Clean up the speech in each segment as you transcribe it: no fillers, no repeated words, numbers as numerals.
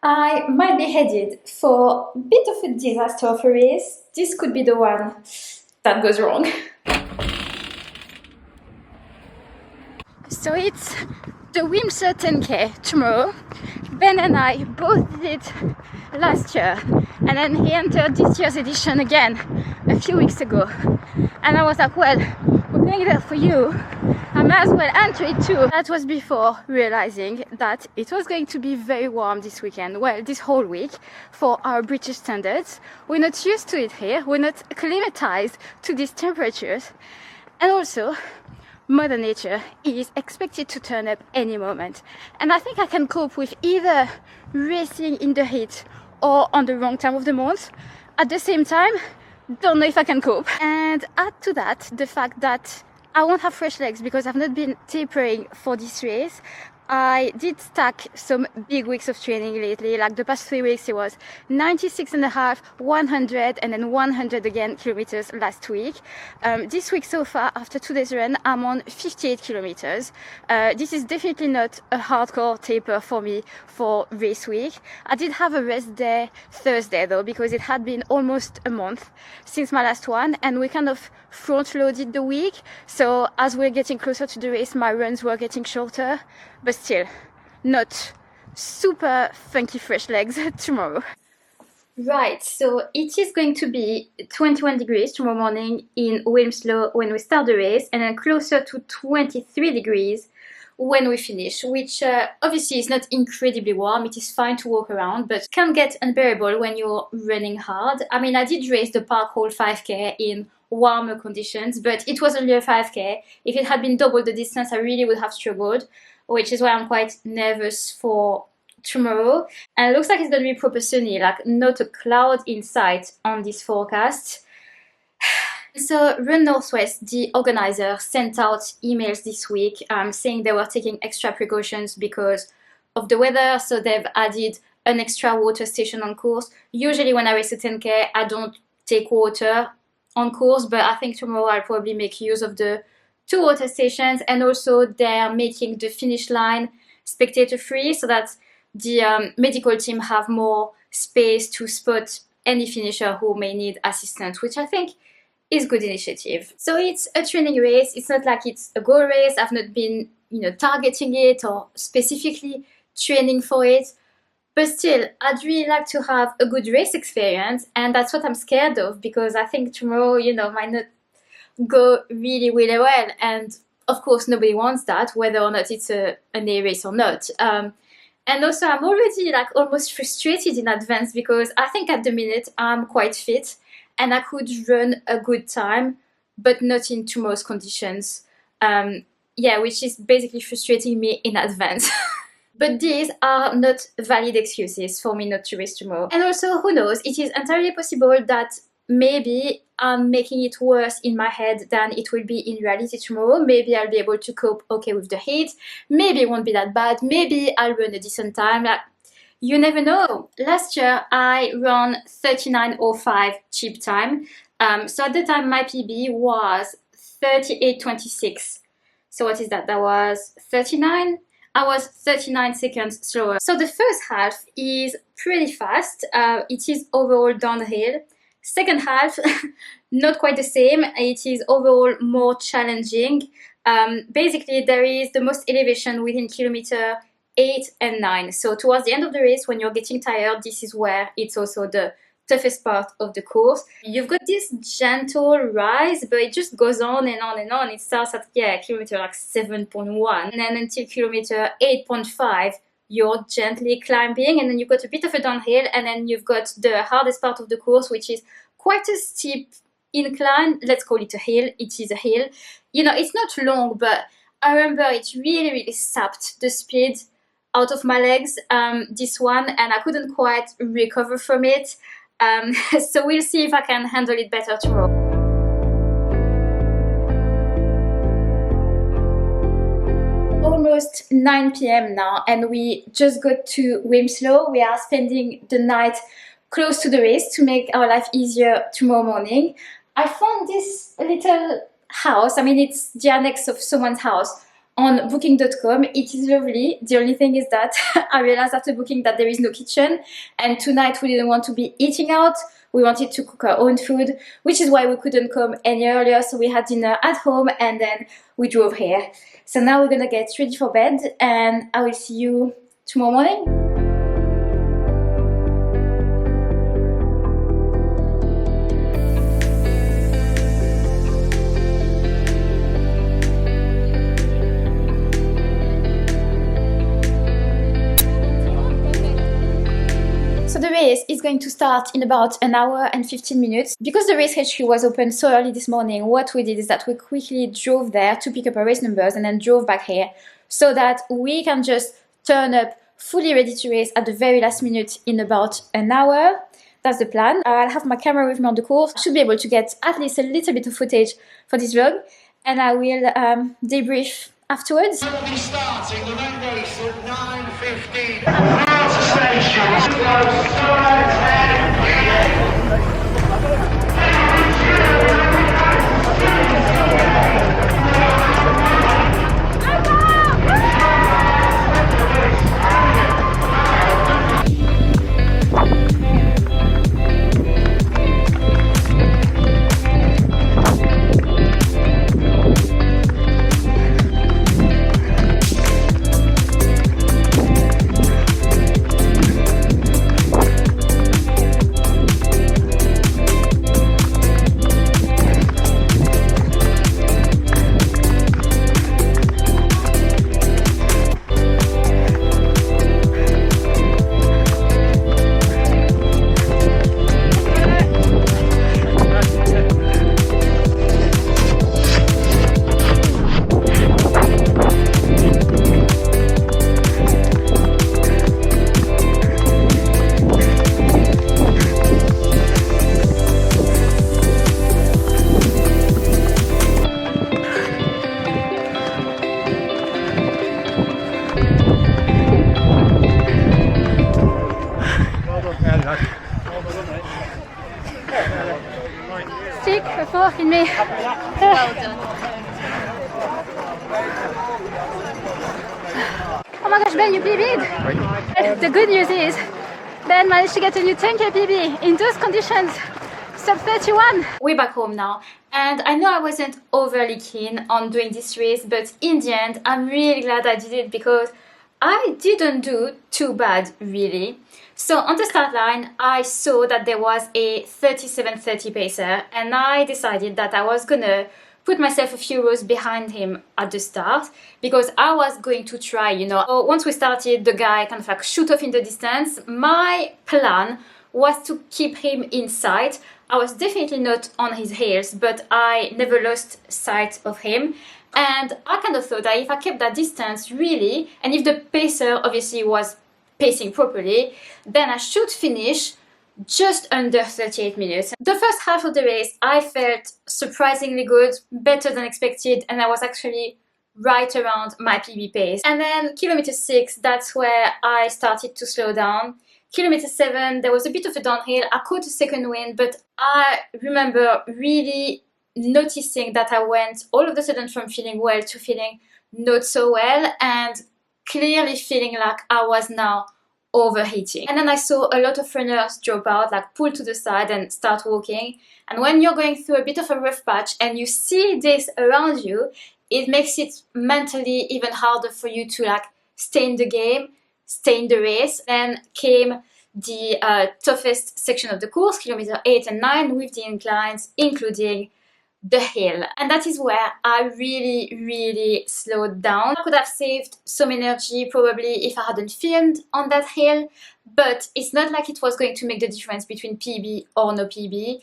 I might be headed for a bit of a disaster of a race. This could be the one that goes wrong. So it's the Wilmslow 10k tomorrow. Ben and I both did last year, and then he entered this year's edition again a few weeks ago. And I was like, well, we're going there for you, I might as well enter it too. That was before realizing that it was going to be very warm this weekend, well, this whole week, for our British standards. We're not used to it here, we're not acclimatized to these temperatures, and also Mother Nature is expected to turn up any moment. And I think I can cope with either racing in the heat or on the wrong time of the month. At the same time, don't know if I can cope. And add to that the fact that I won't have fresh legs because I've not been tapering for this race. I did stack some big weeks of training lately, like the past 3 weeks it was 96.5, 100 and then 100 again kilometers last week. This week so far, after 2 days run, I'm on 58 kilometers. This is definitely not a hardcore taper for me for race week. I did have a rest day Thursday though, because it had been almost a month since my last one and we kind of front loaded the week. So as we're getting closer to the race, my runs were getting shorter, but still not super funky fresh legs tomorrow. Right, so it is going to be 21 degrees tomorrow morning in Wilmslow when we start the race, and then closer to 23 degrees when we finish, which obviously is not incredibly warm. It is fine to walk around, but can get unbearable when you're running hard. I mean, I did race the Park Hall 5k in warmer conditions, but it was only a 5k. If it had been double the distance, I really would have struggled, which is why I'm quite nervous for tomorrow. And it looks like it's going to be proper sunny, like not a cloud in sight on this forecast. So Run Northwest, the organizer, sent out emails this week saying they were taking extra precautions because of the weather. So they've added an extra water station on course. Usually when I race a 10k, I don't take water on course, but I think tomorrow I'll probably make use of the 2 water stations. And also they're making the finish line spectator free so that the medical team have more space to spot any finisher who may need assistance, which I think is good initiative. So it's a training race. It's not like it's a goal race. I've not been, targeting it or specifically training for it. But still, I'd really like to have a good race experience, and that's what I'm scared of, because I think tomorrow, might not go really, really well. And of course, nobody wants that, whether or not it's an A race or not. And also, I'm already almost frustrated in advance because I think at the minute I'm quite fit and I could run a good time, but not in tomorrow's conditions. Which is basically frustrating me in advance. But these are not valid excuses for me not to race tomorrow. And also, who knows, it is entirely possible that maybe I'm making it worse in my head than it will be in reality tomorrow. Maybe I'll be able to cope okay with the heat. Maybe it won't be that bad. Maybe I'll run a decent time. You never know. Last year, I ran 39:05 cheap time. So at the time, my PB was 38:26. So what is that? That was 39? I was 39 seconds slower. So the first half is pretty fast. It is overall downhill. Second half, not quite the same. It is overall more challenging. Basically, there is the most elevation within kilometer 8 and 9. So towards the end of the race, when you're getting tired, this is where it's also the toughest part of the course. You've got this gentle rise, but it just goes on and on and on. It starts at kilometer 7.1, and then until kilometer 8.5 you're gently climbing, and then you've got a bit of a downhill, and then you've got the hardest part of the course, which is quite a steep incline. Let's call it a hill. It is a hill. It's not long, but I remember it really, really sapped the speed out of my legs, this one, and I couldn't quite recover from it. So we'll see if I can handle it better tomorrow. Almost 9 p.m. now, and we just got to Wilmslow. We are spending the night close to the race to make our life easier tomorrow morning. I found this little house. I mean, it's the annex of someone's house on booking.com. It is lovely. The only thing is that I realized after booking that there is no kitchen, and tonight we didn't want to be eating out. We wanted to cook our own food, which is why we couldn't come any earlier. So we had dinner at home and then we drove here. So now we're gonna get ready for bed and I will see you tomorrow morning. So the race is going to start in about an hour and 15 minutes. Because the race HQ was open so early this morning, what we did is that we quickly drove there to pick up our race numbers and then drove back here so that we can just turn up fully ready to race at the very last minute in about an hour. That's the plan. I'll have my camera with me on the course. I should be able to get at least a little bit of footage for this vlog and I will debrief afterwards. We'll be starting the main race at 9:15. Now to station. Stick before in me. Oh my gosh, Ben, you PB'd. The good news is Ben managed to get a new 10k PB in those conditions. Sub 31. We're back home now, and I know I wasn't overly keen on doing this race, but in the end, I'm really glad I did it because I didn't do too bad, really. So on the start line, I saw that there was a 37:30 pacer, and I decided that I was gonna put myself a few rows behind him at the start because I was going to try, you know. So once we started, the guy kind of like shoot off in the distance. My plan was to keep him in sight. I was definitely not on his heels, but I never lost sight of him. And I kind of thought that if I kept that distance really, and if the pacer obviously was pacing properly, then I should finish just under 38 minutes. The first half of the race, I felt surprisingly good, better than expected, and I was actually right around my PB pace. And then kilometer 6, that's where I started to slow down. Kilometer 7, there was a bit of a downhill. I caught a second wind, but I remember really noticing that I went all of a sudden from feeling well to feeling not so well, and clearly feeling like I was now overheating. And then I saw a lot of runners drop out, like pull to the side and start walking. And when you're going through a bit of a rough patch and you see this around you, it makes it mentally even harder for you to like stay in the game, stay in the race. Then came the toughest section of the course, kilometer 8 and 9, with the inclines, including the hill. And that is where I really slowed down. I could have saved some energy probably if I hadn't filmed on that hill, but it's not like it was going to make the difference between PB or no PB.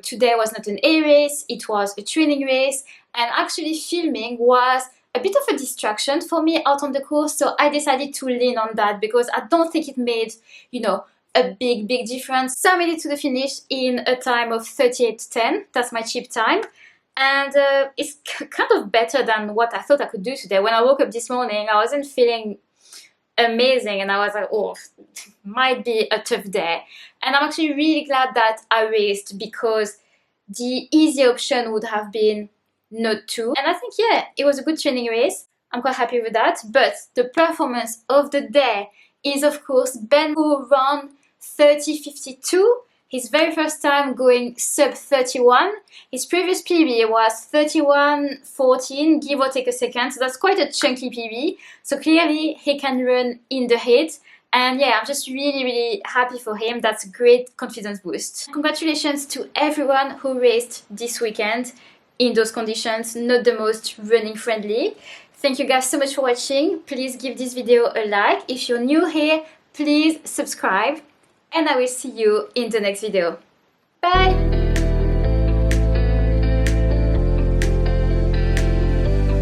Today was not an A race, it was a training race, and actually filming was a bit of a distraction for me out on the course, so I decided to lean on that because I don't think it made, you know, a big difference. So I made it to the finish in a time of 38:10. That's my cheap time, and it's kind of better than what I thought I could do today. When I woke up this morning, I wasn't feeling amazing, and I was like, oh, might be a tough day. And I'm actually really glad that I raced because the easy option would have been not to. And I think, yeah, it was a good training race. I'm quite happy with that. But the performance of the day is, of course, Ben who ran 30:52. His very first time going sub 31. His previous PB was 31:14, give or take a second. So that's quite a chunky PB. So clearly he can run in the heat. And yeah, I'm just really happy for him. That's a great confidence boost. Congratulations to everyone who raced this weekend in those conditions, not the most running friendly. Thank you guys so much for watching. Please give this video a like. If you're new here, please subscribe. And I will see you in the next video. Bye!